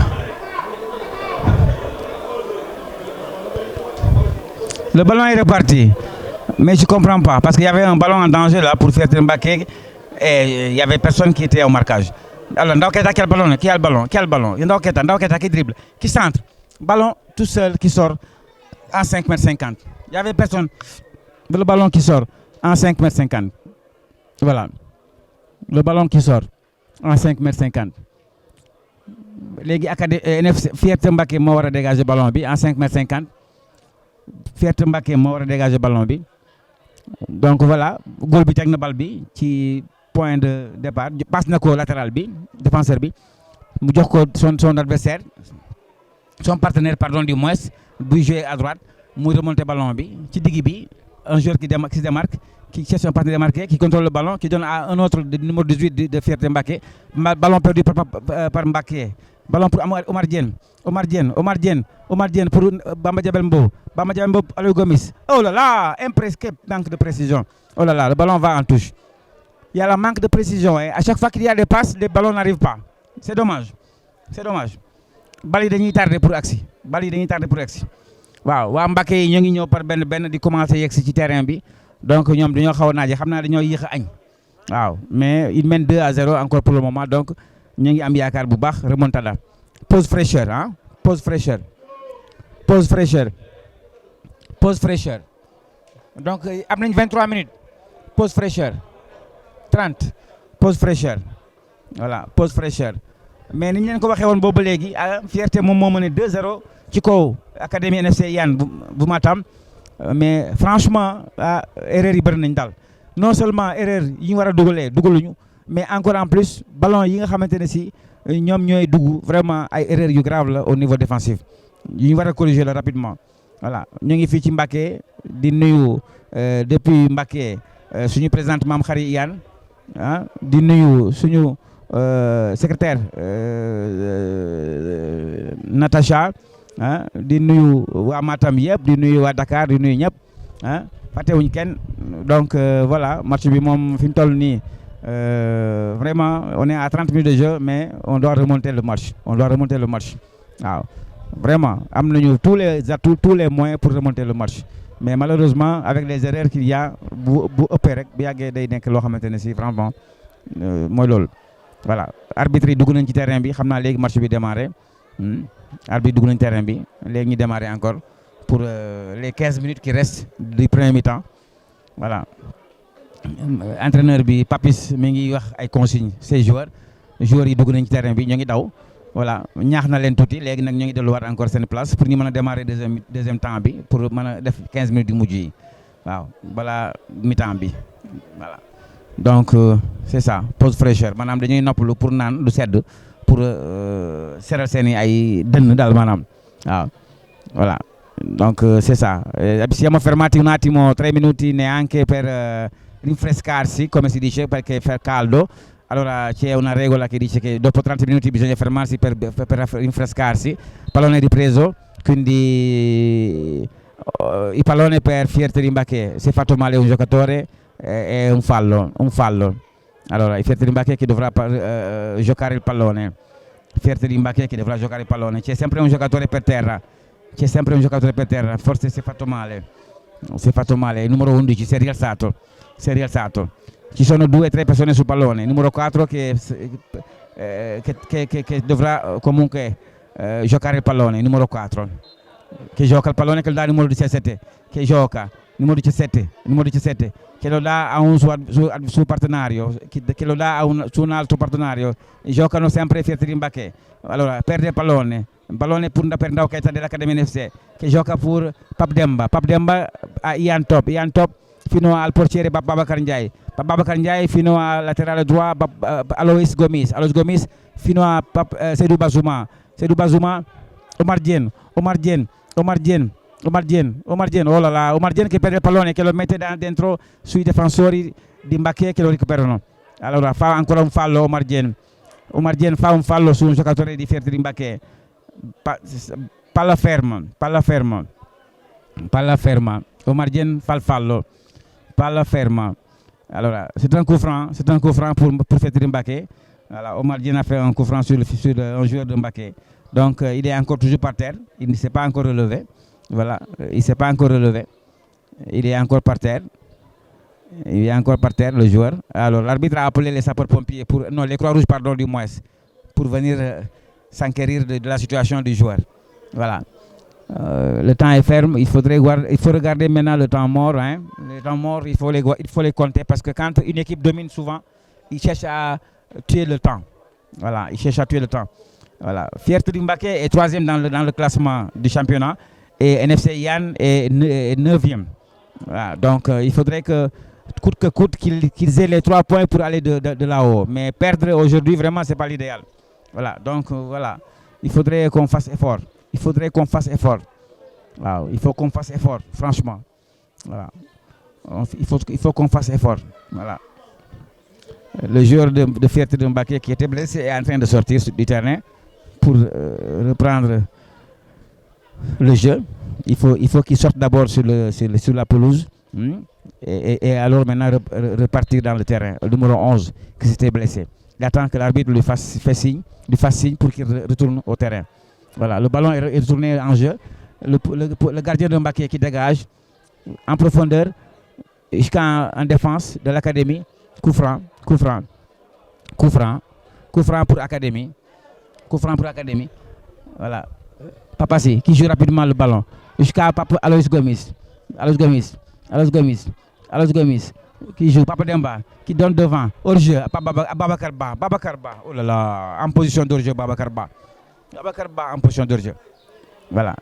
Le ballon est reparti, mais je comprends pas parce qu'il y avait un ballon en danger là pour Fierté Mbacké et il y avait personne qui était au marquage. Alors Ndao Keita qui a le ballon, Ndao Keita qui dribble, qui centre, ballon tout seul qui sort en 5,50 m. Il y avait personne, le ballon qui sort en 5,50 m. Voilà. Le ballon qui sort en 5,50 m. léegi NFC Fierté Mbacké moo war a dégager ballon bi en 5,50 m. Fierté Mbacké moo war a dégager ballon bi donc voilà góol bi teg na bal bi ci point de départ passe na ko latéral bi défenseur bi mu jox ko son adversaire son partenaire pardon du moins buy jouer à droite muy remonter ballon bi ci digg bi un joueur qui se démarque qui cherche un partenaire démarqué, qui contrôle le ballon, qui donne à un autre numéro 18 de Fierté Mbacké. Ballon perdu par Mbacké. Ballon pour Omar Diène pour Bamba Diabel Mbo. Alois Gomis. Oh là là, manque de précision. Oh là là, le ballon va en touche. Il y a le manque de précision. Et à chaque fois qu'il y a des passes, les ballons n'arrivent pas. C'est dommage. Bal yi dañuy tardé pour agsi. waaw waa Mbacké yi ñoo ngi ñëw par benn di commencer yegsi ci terrain bi. Donc ñoom dañoo xaw a naaje xam naa dañoo yéex a añ waaw mais il mène 2-0 encore pour le moment donc ñu ngi am yaakaar bu baax remontada. Pause fraîcheur. Donc am nañ 23 minutes pause fraîcheur 30 pause fraîcheur voilà pause fraîcheur mais ni ñu leen ko waxee woon boobu léegi Fierté moom moo mené 2-0 ci kaw Académie NFC Ian bu Matam. Mais franchement erreur yi bëri nañ daal non seulement erreur yi ñu war a dugaluñu mais encore en plus ballon yi nga xamante ne si ñoom ñooy dugg vraiment ay erreur yu grave la au niveau défensif yu ñu war a corriger la rapidement. Voilà ñu ngi fii ci Mbacké di nuyu depuis Mbacké suñu présidente Mame Khary Iyane di nuyu suñu secrétaire Natacha di nuyu waa Matam yëpp di nuyu waa Dakar di nuyu ñëpp fàttewuñ kenn donc voilà match bi moom fi mu toll nii vraiment on est à 30 minutes de jeu mais on doit remonter le match waaw vraiment am nañu tous les atouts tous les moyens pour remonter le match mais malheureusement avec les erreurs qu'il y a bu ëppee rek bu yàggee day nekk loo xamante ne si vraiment mooy loolu voilà arbitre yi dugg nañ ci terrain bi xam naa léegi match bi démarré arbitre dugg nañ terrain bi léegi ñu démarré encore pour les 15 minutes qui restent du premier mi-temps voilà entraîneur bi Papis mi ngi wax ay consignes ces joueurs yi dugg nañ ci terrain bi ñoo ngi daw voilà ñaax na leen tuuti léegi nag ñoo ngi delluwaat encore seen place pour ñu mën a démarrer deuxième temps bi pour mën a def 15 minutes yu mujj yi waaw balaa mi-temps bi voilà donc c'est ça pause fraîcheur maanaam dañuy noppalu pour naan lu sedd pour seral seen i ay dënn daal maanaam waaw voilà donc c'est ça siamo fermati un attimo 3 minuti neanche per rinfrescarsi come si dice perché fa caldo. Allora c'è una regola che dice che dopo 30 minuti bisogna fermarsi per rinfrescarsi. Pallone ripreso, quindi il pallone per Fierteri Mbacké. Si è fatto male un giocatore, è un fallo. Allora il Fierteri Mbacké che dovrà giocare il pallone. Fierteri Mbacké che dovrà giocare il pallone. C'è sempre un giocatore per terra. Forse si è fatto male. Il numero 11 si è rialzato. Ci sono 2 o 3 persone sul pallone, il numero 4 che dovrà comunque giocare il pallone, il numero 4 che gioca il pallone, che lo dà al numero 17 che gioca, il numero 17 che lo dà a un suo partenario, che lo dà su un altro partenario, giocano sempre Fierteri Mbacké. Allora perde il pallone per Ndaw Keita dell'Académie NFC che gioca per Pape Demba a Ian Top fino al portiere Babacar Ndiaye fino al laterale droit Alois Gomis fino a Seydou Bazouma Omar Dieng oh là là, Omar Dieng che perde il pallone, che lo mette dentro sui difensori di Mbacké che lo recuperano. Allora fa ancora un fallo Omar Dieng fa un fallo su un giocatore di Fierteri Mbacké. Palla ferma. Omar Dieng fa il fallo. Palla ferma. Alors, c'est un coup franc pour Fierteri Mbacké. Voilà, Omar Dieng a fait un coup franc sur un joueur de Mbacké. Donc, il est encore toujours par terre. Il ne s'est pas encore relevé. Voilà, il est encore par terre. Le joueur. Alors, l'arbitre a appelé les sapeurs-pompiers les Croix-Rouges, pardon, du moins, pour venir s'enquérir de la situation du joueur. Voilà. Le temps est ferme, il faut regarder maintenant le temps mort. Les temps morts, il faut les compter parce que quand une équipe domine souvent, il cherche à tuer le temps. Voilà, Fierteri Mbacké est 3e dans le classement du championnat et NFC Yann est 9e. Voilà, donc il faudrait que coûte qu'ils aient les 3 points pour aller de là-haut. Mais perdre aujourd'hui, vraiment, c'est pas l'idéal. Voilà, donc voilà, il faudrait qu'on fasse effort. Wow, il faut qu'on fasse effort, franchement. Voilà. Il faut qu'on fasse effort. Voilà. Le joueur de Fierteri Mbacké qui était blessé est en train de sortir du terrain pour reprendre le jeu. Il faut qu'il sorte d'abord sur la pelouse et alors maintenant repartir dans le terrain. Le numéro 11 qui s'était blessé. Il attend que l'arbitre lui fasse signe pour qu'il retourne au terrain. Voilà, le ballon est retourné en jeu. Le gardien de Mbacké qui dégage en profondeur jusqu'en défense de l'Académie. Coup franc pour Académie. Voilà. Papassi qui joue rapidement le ballon jusqu'à Alois Gomis qui joue Papa Demba qui donne devant hors-jeu à Babacar Ba. Oh là là, en position d'hors-jeu Babacar Ba en position d'hors-jeu. Voilà.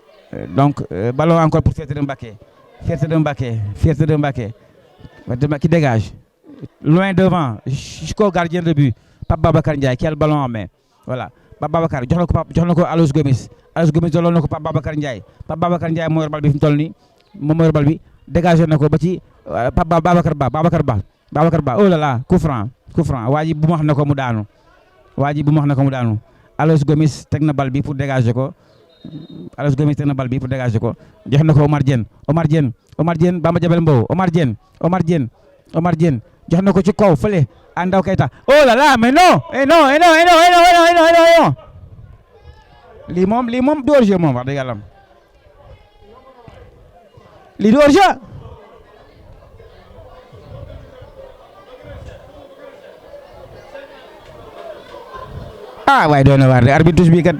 Donc ballon encore pour Fierteri Mbacké qui dégage loin devant jusqu'au gardien de but Pape Babacar Ndiaye qui a le ballon en main. Voilà, Pape Babacar jox na ko Alois Gomis doloon na ko Pape Babacar Ndiaye moo yor bal bi fi mu toll nii moom moo yor bal bi dégagé na ko ba ci Pape Babacar Ba oh là là, coup franc waa ji bu ma wax na ko mu daanu Alois Gomis teg na bal bi pour dégager ko Alouz Gomis teg na bal bi pour dégager ko jox na ko Omar Diène Bamba Jabel Mbow Omar Diène jox na ko ci kaw fële à Ndaw Keita oh là là mais non non lii moom du hors-jeu moom wax dëgg yàlla lii du hors-jeu waaye doon na waar de arbitre touche bi kat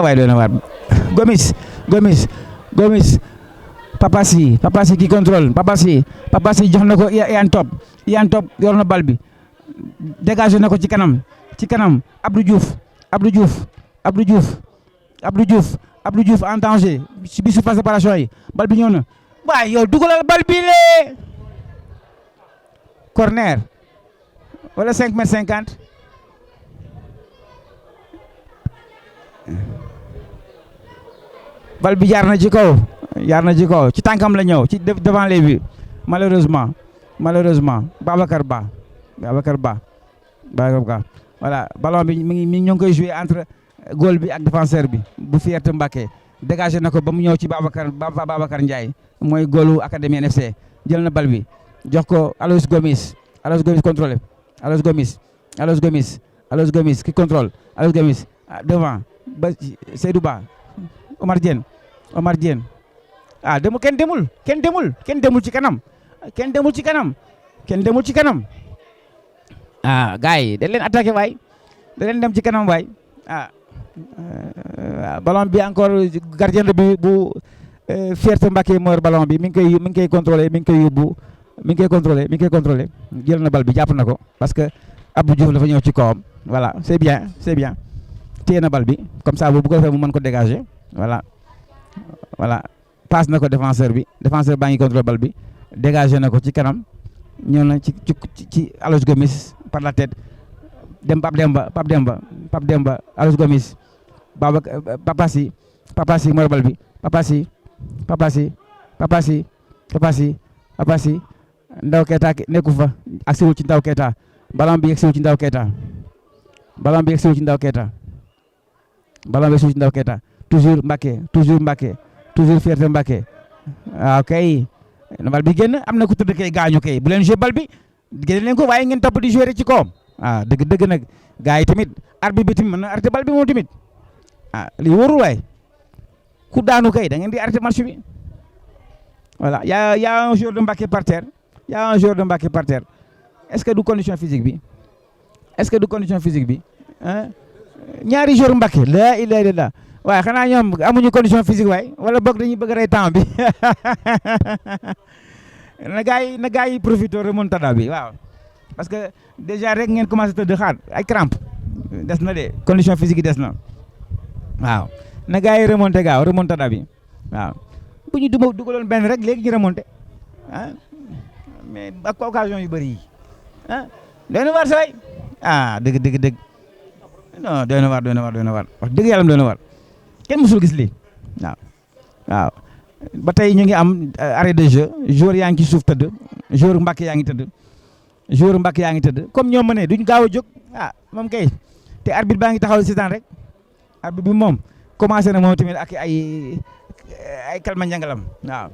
waaye doon na waar Gomis Papassi qui contrôle Papassi jox na ko Ian Top yor na bal bi dégagé na ko ci kanam Abdou Diouf en danger ci bi surface de réparation yi bal bi ñëw na waaye yow dugalal bal bi lee corner wala 5m50 bal bi jaar na ci kaw ci tànkam la ñëw ci devant les buts malheureusement Babacar Ba voilà ballon bi mi ngi koy jouer entre goal bi ak défenseur bi bu Fierté Mbacké dégagé na ko ba mu ñëw ci Babacar Ndiaye mooy goalu Académie NFC jël na bal bi jox ko Alouz Gomis contrôlé Alouz Gomis qui contrôle Alouz Gomis devant ba Seydou Ba Omar Diène kenn demul ci kanam gars yi dañ leen attaqué waay da leen dem ci kanam waay ballon bi encore gardien bi bu Fierté Mbacké moo yor ballon bi mi ngi koy contrôlé mi ngi koy contrôlé jël na bal bi jàpp na ko parce que Abdou Diouf dafa ñëw ci kawam voilà c'est bien téye na bal bi comme ça bu ko defee mu mën ko dégager voilà passe na ko défenseur baa ngi contrôlé bal bi dégagé na ko ci kanam ñëw na ci Alouz Gomis par la tête dem Pape Demba Alouz Gomis Papassi mooy bal bi Papassi Ndaw Keita nekku fa agsiwul ci Ndaw Keita ballon bi yegsiwul ci Ndaw Keita toujours Fierté Mbacké waaw kay bal bi génn am na ku tëdd kay gaañu kay bu leen jouer bal bi génne leen ko waaye ngeen topp di jouer ci kawam dëgg nag gars yi tamit arbitre bi tamit mën na arrêté bal bi moom tamit lii wóorul waay ku daanu kay da ngeen di arrêté match bi voilà y a un joueur de Mbacké par terre est-ce que du condition physique bi ñaari joueur Mbacké la ilaha illallah waaye xanaa ñoom amuñu condition physique waay wala boog dañuy bëgg rey temps bi na gars yi profité remontada bi waaw parce que déjà rek ngeen commencé tëdd xaar ay crampe des na de condition physique yi des na waaw na gars yi remonté gaaw remontada bi waaw bu ñu dugaloon benn rek léegi ñu remonté mais ak occasion yu bëri yi doy na waar sa waay dëgg non doy na waar wax dëgg yàlla doy na waar kenn musul gis lii waaw ba tey ñu ngi am arrêt de jeu joueur yaa ngi ci suuf tëdd joueur Mbacké yaa ngi tëdd comme ñoom mënee duñ gaaw a jóg moom kay te arbitre baa ngi taxaw si temps rek arbitre bi moom commencé na moom tamit ak ay kalma njàngalam waaw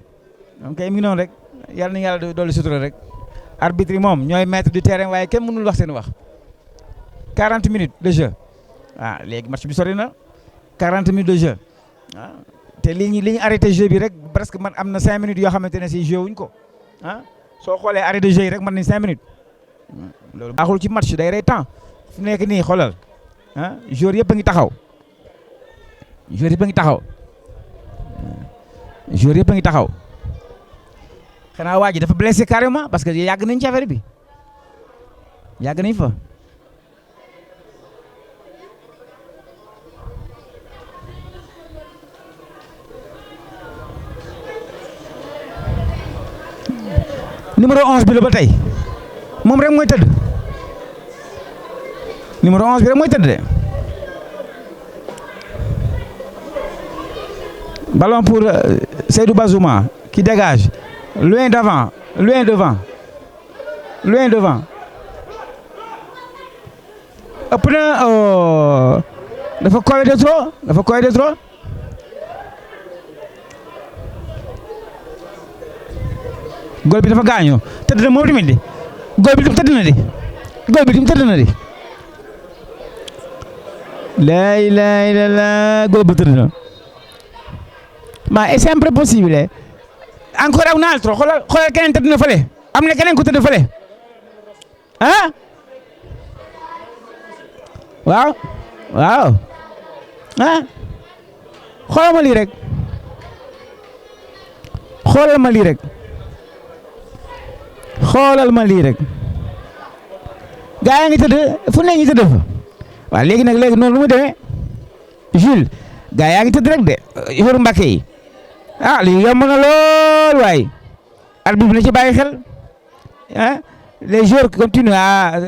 moom kay mi ngi noonu rek yàlla na yàlla dolli sutura rek arbitre yi moom ñooy maître du terrain waaye kenn mënul wax seen wax 40 minutes de jeu léegi match bi sori na 40 minutes de jeu te li ñu arrêté jeu bi rek presque man am na 5 minutes yoo xamante ne si jeu wuñ ko soo xoolee arrêt de jeu yi rek man nañ 5 minutes loolu baaxul ci match day rey temps fu nekk nii xoolal joueur yëpp a ngi taxaw xanaa waa ji dafa blessé carrément parce que yàgg nañ ci affaire bi yàgg nañ fa. numéro 11 bi la ba tey moom rek mooy tëdd numéro 11 bi rek mooy tëdd de ballon pour Seydou Bazouma qui dégage loin devant ëpp na dafa koy de trop dafa koy de trop. góol bi dafa gaañoo tëdd na moom tamit de góol bi tëdd na de góol bi tamit tëdd na de. la ilaha illallah góol bi tëdd na. ma è sempre possibile. Ancora un altro xoolal keneen tëdd na fële am na keneen ku tëdd fële ah waaw waaw ah xoolal ma lii rek xoolal ma lii rek xoolal ma lii rek gaa yaa ngi tëdd fu ne ngi tëdd fa waaw léegi nag léegi noonu lu mu demee Jules gaa yaa ngi tëdd rek de yor Mbacké yi ah lii yomb na lool waay arbitre bi na ci bàyyi xel ah les joueurs continuent à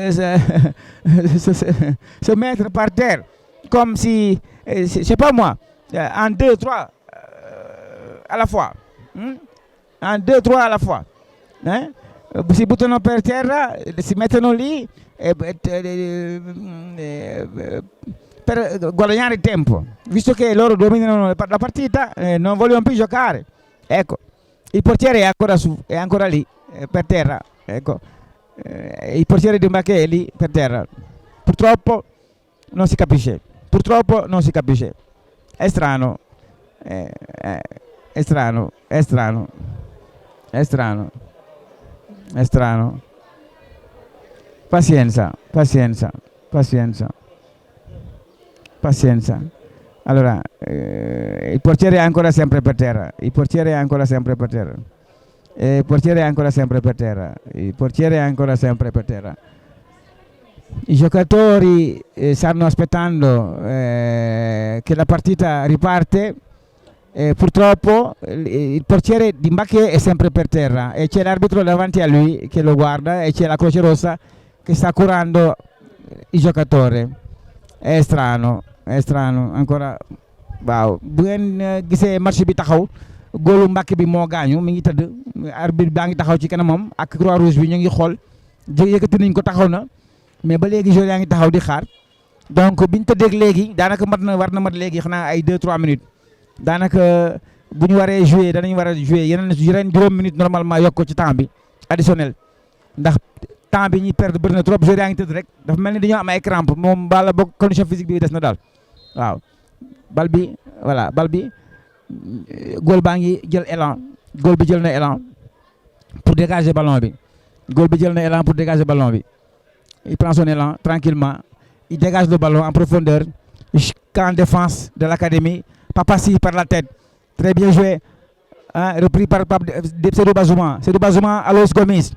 se mettre par terre comme si je sais pas moi en 2 3 à la fois en 2 3 à la fois hein si buttano per terra si mettono lì per guadagnare tempo, visto che loro dominano la partita, non vogliono più giocare. Ecco, il portiere è ancora lì per terra. Ecco, il portiere di Mbacké è lì per terra. Purtroppo non si capisce. Purtroppo non si capisce. È strano. È strano. È strano. È strano. È strano. Pazienza, pazienza, pazienza. Pazienza. Allora, il portiere è ancora sempre per terra. Il portiere è ancora sempre per terra. Il portiere è ancora sempre per terra. Il portiere è ancora sempre per terra. I giocatori stanno aspettando che la partita riparte. Purtroppo il portiere di Mbacké è sempre per terra e c'è l'arbitro davanti a lui che lo guarda e c'è la Croce Rossa che sta curando il giocatore. È strano ancora waaw bu ngeen gisee match bi taxaw góolu Mbacké bi moo gaañu mi ngi tëdd arbitre baa ngi taxaw ci kanamam ak croix rouge bi ñu ngi xool yëkkati nañ ko taxaw na mais ba léegi joueur yaa ngi taxaw di xaar donc biñ tëddeeg léegi daanaka war na mat léegi xanaa ay 2-3 minutes daanaka bu ñu waree jouer danañ war a jouer yeneen juróom minutes normalement yokk ko ci temps bi additionnel ndax temps bi ñuy perdre bëri na trop joueur yaa ngi tëdd rek dafa mel ni dañoo am ay crampe moom bala boog condition physique bi des na daal waaw bal bi voilà bal bi góol baa ngi jël élan góol bi jël na élan pour dégager ballon bi góol bi jël na élan pour dégager ballon bi il prend son élan tranquillement il dégage le ballon en profondeur camp défense de l'académie Papassi par la tête très bien joué hein, repris par Seydou Bazouma Alois Gomis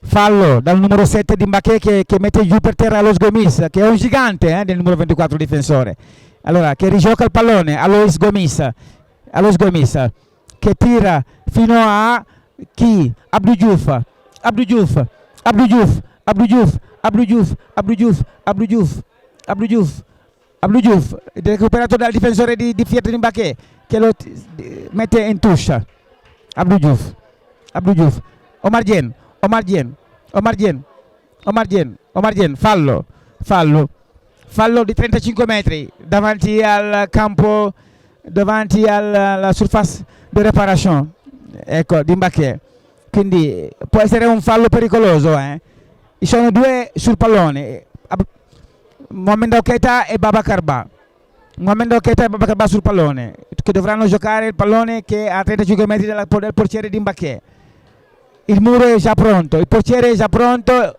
fallo dal numero 7 di Mbacké che mette giù per terra Alois Gomis che è un gigante del numero 24 difensore. Allora che rigioca il pallone Alois Gomis che tira fino a chi? Abdou Diouf recuperato dal difensore di Fiat di Mbacké che lo mette in touche. Abdou Diouf Omar Dieng fallo di 35 metri davanti al campo, davanti alla surface de réparation, ecco, di Mbacké, quindi può essere un fallo pericoloso. Ci sono due sul pallone, Mohamed Ndao Keita e Babacar Ba sul pallone, che dovranno giocare il pallone che è a 35 metri del portiere di Mbacké. Il muro è già pronto, il portiere è già pronto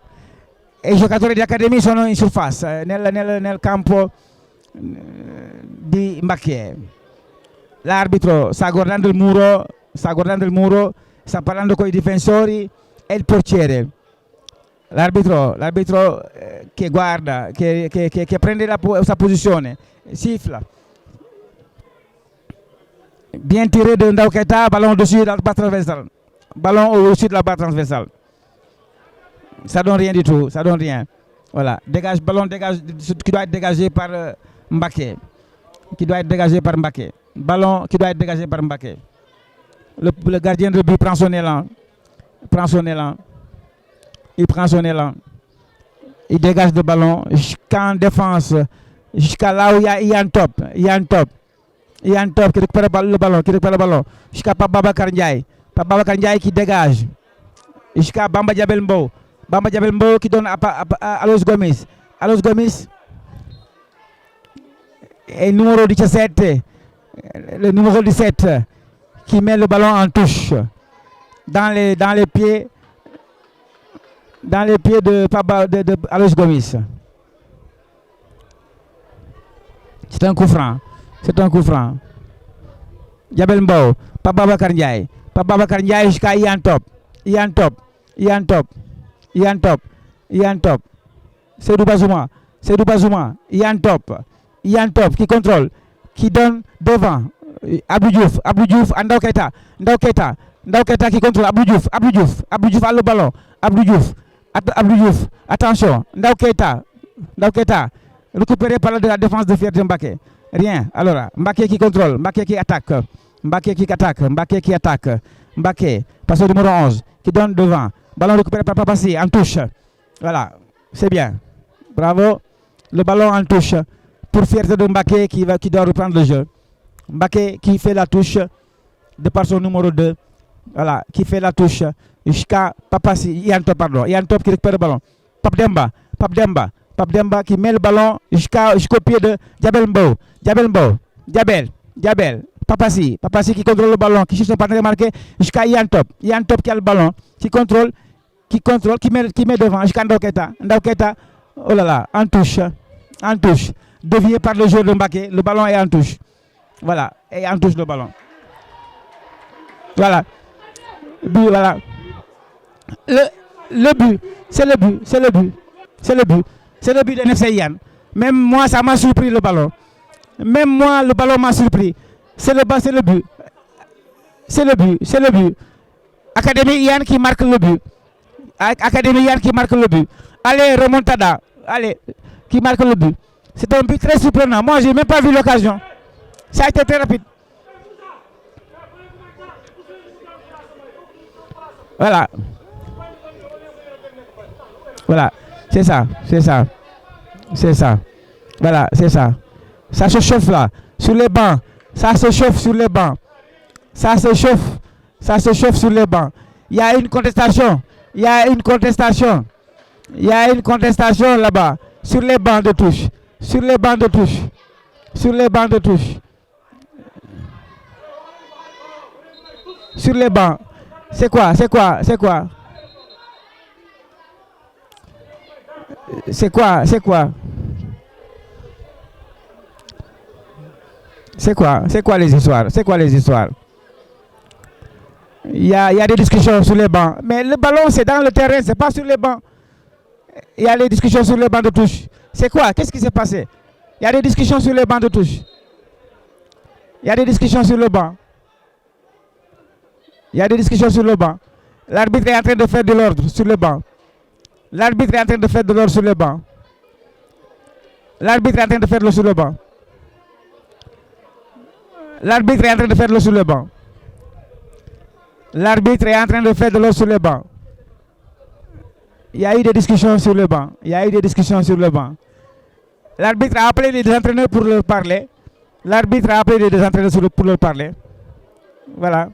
e i giocatori di Academy sono in surface nel campo di Mbacké. L'arbitro sta guardando il muro, sta parlando con i difensori e il portiere. L'arbitro che guarda, che prende la sua posizione, siffla. Bien tiré de Ndao Keita, ballon au-dessus de la barre transversale. Ballon au-dessus de la barre transversale. Ça donne rien du tout, ça donne rien. Voilà, ballon qui doit être dégagé par Mbacké. Ballon qui doit être dégagé par Mbacké. Le gardien de but prend son élan. il prend son élan. Il dégage le ballon jusqu'en défense, jusqu'à là où il y a un top. Il y a un top qui récupère le ballon, jusqu'à Babacar Ndiaye. Babacar Ndiaye qui dégage. Jusqu'à Bamba Diabel Mbo. Bamba Diabel Mbo qui donne à Alois Gomis. Alois Gomis. Et numéro 17, le numéro 17 qui met le ballon en touche dans les pieds de Alois Gomis. C'est un coup franc. Diabel Mbo, Babacar Ndiaye. Babacar Ndiaye jusqu'à Ian Top. Seydou Bazouma. Ian Top qui contrôle, qui donne devant. Abdou Diouf, Ndaw Keita qui contrôle. Abdou Diouf a le ballon. Abdou Diouf, attention. Ndaw Keita récupéré par la défense de Fierté Mbaké. Rien. Alors, Mbaké qui contrôle, Mbaké qui attaque. Mbaké, passeur numéro 11, qui donne devant. Ballon récupéré par Papassi, en touche. Voilà, c'est bien. Bravo. Le ballon en touche pour Fierté de Mbaké qui doit reprendre le jeu. Mbaké qui fait la touche de par son numéro 2. Voilà, qui fait la touche jusqu'à Papassi. Ian Top qui récupère le ballon. Pape Demba qui met le ballon jusqu'au pied de Diabel Mbo. Papassi qui contrôle le ballon, qui cherche son partenaire marqué jusqu'à Ian Top qui a le ballon, qui contrôle, qui met devant jusqu'à Ndaw Keita. Oh là là, en touche. Dévié par le joueur de Mbaké, le ballon est en touche. Voilà, et en touche le ballon. Voilà. But, voilà. Le but, c'est le but. C'est le but de NFC Yann. Même moi, ça m'a surpris le ballon. Le ballon m'a surpris. C'est le but. Académie Yann qui marque le but. Allez, remontada. Qui marque le but. C'est un but très surprenant. Moi, je n'ai même pas vu l'occasion. Ça a été très rapide. Voilà. C'est ça. Voilà, c'est ça. Ça se chauffe là, sur les bancs. Ça se chauffe sur les bancs. Il y a une contestation. Là-bas. Sur les bancs de touche. C'est quoi? C'est quoi les histoires? Il y a des discussions sur les bancs. Mais le ballon, c'est dans le terrain, c'est pas sur les bancs. Il y a des discussions sur les bancs de touche. C'est quoi? Qu'est-ce qui s'est passé? Il y a des discussions sur les bancs de touche. L'arbitre est en train de faire de l'ordre sur le banc. L'arbitre est en train de faire de l'ordre sur le banc. L'arbitre est en train de faire de l'ordre sur le banc. Il y a eu des discussions sur le banc. L'arbitre a appelé les deux entraîneurs pour leur parler. Voilà.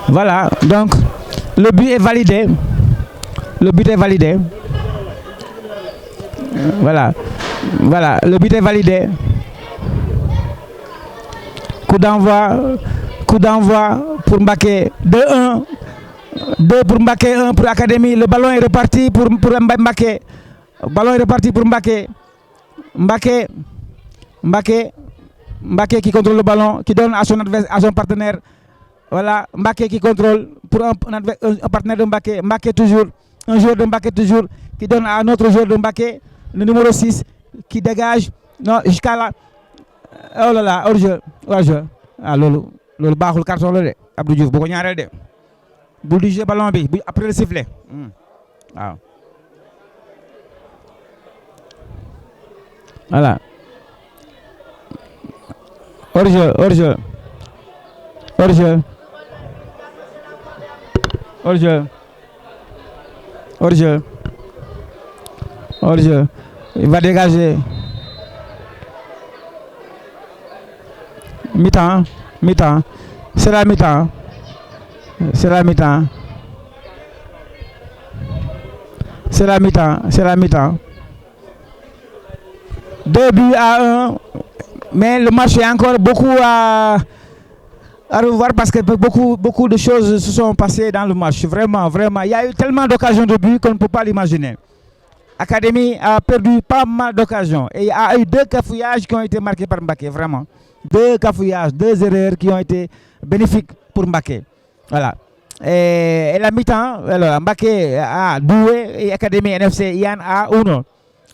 Voilà, donc le but est validé. Voilà, le but est validé. Coup d'envoi pour Mbaké. 2-1. 2 pour Mbaké, 1 pour Académie. Le ballon est reparti pour Mbaké. Mbaké qui contrôle le ballon, qui donne à son partenaire. Voilà, Mbaké qui contrôle pour un partenaire de Mbaké. Un joueur de Mbaké toujours, qui donne à un autre joueur de Mbaké, le numéro 6, qui dégage. Non, jusqu'à là. Oh là là, hors-jeu. Ah, le carton là. Abdou Diouf bu ko ñaareel de bul di jouer ballon bi bu après le sifflet waaw voilà hors-jeu hors-jeu hors-jeu hors-jeu hors-jeu hors-jeu il va dégager mi-temps mi-temps c'est la mi-temps c'est la mi-temps c'est la mi-temps c'est la mi-temps 2-1 mais le match est encore beaucoup à revoir parce que beaucoup de choses se sont passées dans le match vraiment il y a eu tellement d'occasions de but qu'on ne peut pas l'imaginer. Académie a perdu pas mal d'occasions et il y a eu 2 cafouillages qui ont été marqués par Mbacké, vraiment 2 cafouillages, 2 erreurs qui ont été bénéfiques pour Mbacké. Voilà. E la mi-temps, allora Mbacké ha 2 e Académie NFC Ian ha 1.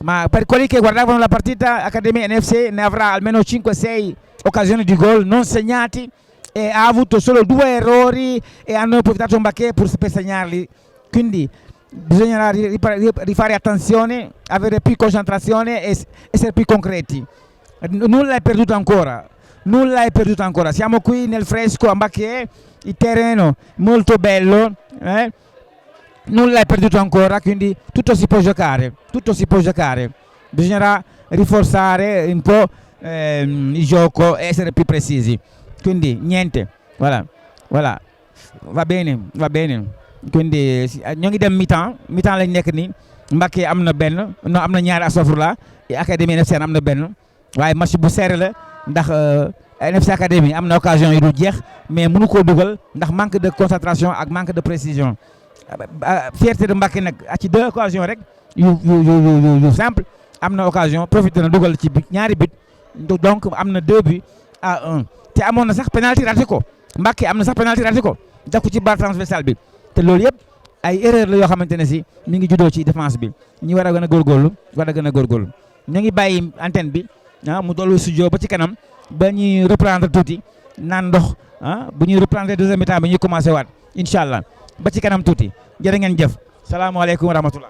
Ma per quelli che guardavano la partita, Académie NFC ne avrà almeno 5-6 occasioni di gol non segnati e ha avuto solo 2 errori e hanno approfittato Mbacké per segnarli. Quindi bisognerà rifare attenzione, avere più concentrazione e essere più concreti. Nulla è perduto ancora. Siamo qui nel fresco a Mbacké, il terreno molto bello, nulla è perduto ancora, quindi tutto si può giocare. Bisognerà rinforzare un po' il gioco e essere più precisi. Quindi niente, voilà, va bene. Quindi ñoo ngi dem mi-temps lañ nekk nii Mbacké am na benn non am na ñaari astafurlah et Académie NFC am na benn waaye match bu serré la ndax NFC Académie am na occasion yu dul jeex mais mënu koo dugal ndax manque de concentration ak manque de précision. Fierté de Mbacké nag ci 2 occasions rek yu simple am na occasion profité na dugal ci ñaari but donc am na 2-1 te amoon na sax penalty raté ko Mbacké am na sax penalty raté ko def ko ci barre transversale bi te loolu yëpp ay erreur la yoo xamante ne si mi ngi juddoo ci défense bi ñi war a gën a góorgóorlu ñu ngi bàyyi antenne bi mu dollu studio ba ci kanam ba ñuy reprendre tuuti naan ndox bu ñuy reprendre deuxième mi-temps bi ñuy commencé waat incha allah ba ci kanam tuuti jërë ngeen jëf salaamaaleykum wa rahmatullah